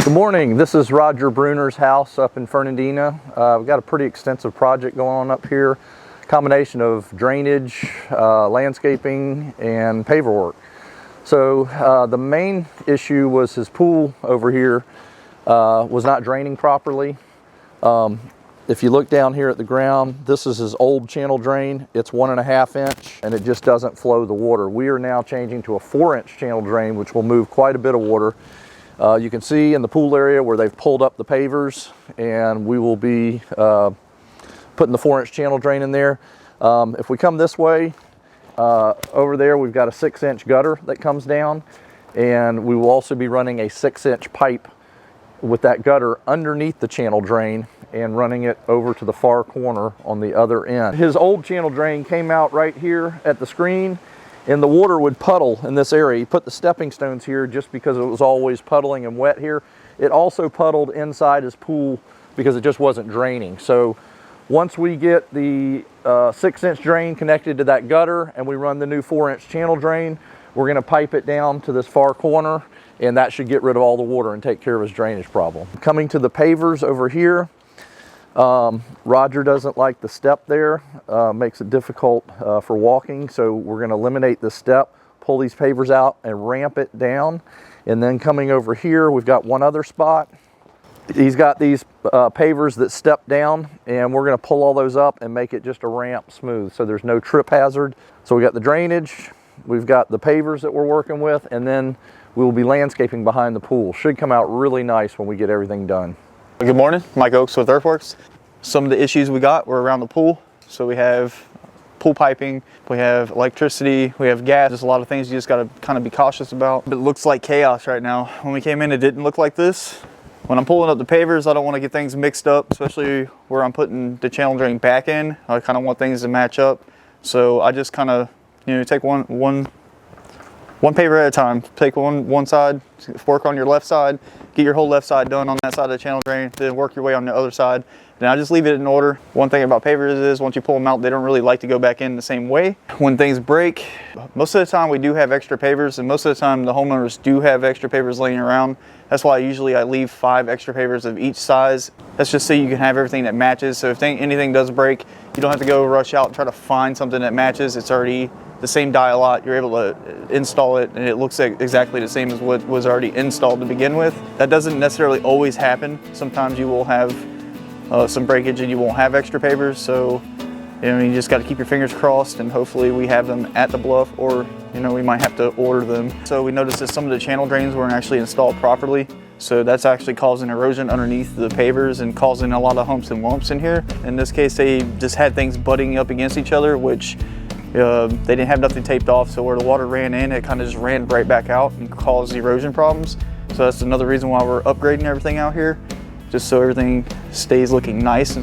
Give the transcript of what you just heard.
Good morning, this is Roger Bruner's house up in Fernandina. We've got a pretty extensive project going on up here. Combination of drainage, landscaping, and paver work. So the main issue was his pool over here was not draining properly. If you look down here at the ground, this is his old channel drain. It's 1.5 inch and it just doesn't flow the water. We are now changing to a 4-inch channel drain, which will move quite a bit of water. You can see in the pool area where they've pulled up the pavers, and we will be putting the 4-inch channel drain in there. If we come this way, over there we've got a 6-inch gutter that comes down, and we will also be running a 6-inch pipe with that gutter underneath the channel drain and running it over to the far corner on the other end. His old channel drain came out right here at the screen, and the water would puddle in this area. He put the stepping stones here just because it was always puddling and wet here. It also puddled inside his pool because it just wasn't draining. So once we get the 6-inch drain connected to that gutter and we run the new 4-inch channel drain, we're gonna pipe it down to this far corner, and that should get rid of all the water and take care of his drainage problem. Coming to the pavers over here, Roger doesn't like the step there, makes it difficult for walking, so we're going to eliminate the step, pull these pavers out and ramp it down. And then coming over here, we've got one other spot. He's got these pavers that step down, and we're going to pull all those up and make it just a ramp smooth so there's no trip hazard. So we got the drainage, we've got the pavers that we're working with, and then we will be landscaping behind the pool. Should come out really nice when we get everything done. Good morning, Mike Oakes with Earthworks. Some of the issues we got were around the pool. So we have pool piping, we have electricity, we have gas. There's a lot of things you just gotta kind of be cautious about. It looks like chaos right now. When we came in, it didn't look like this. When I'm pulling up the pavers, I don't want to get things mixed up, especially where I'm putting the channel drain back in. I kind of want things to match up. So I just kind of, take one paver at a time. Take one side, work on your left side, get your whole left side done on that side of the channel drain, then work your way on the other side. Then I just leave it in order. One thing about pavers is once you pull them out, they don't really like to go back in the same way. When things break, most of the time we do have extra pavers, and most of the time the homeowners do have extra pavers laying around. That's why I leave 5 extra pavers of each size. That's just so you can have everything that matches. So if anything does break, you don't have to go rush out and try to find something that matches. It's already the same die-a-lot. You're able to install it, and it looks exactly the same as what was already installed to begin with. That doesn't necessarily always happen. Sometimes you will have some breakage and you won't have extra pavers, so you just got to keep your fingers crossed, and hopefully we have them at the bluff, or we might have to order them. So we noticed that some of the channel drains weren't actually installed properly, so that's actually causing erosion underneath the pavers and causing a lot of humps and lumps in here. In this case, they just had things butting up against each other, which they didn't have nothing taped off, so where the water ran in, it kind of just ran right back out and caused erosion problems. So that's another reason why we're upgrading everything out here, just so everything stays looking nice.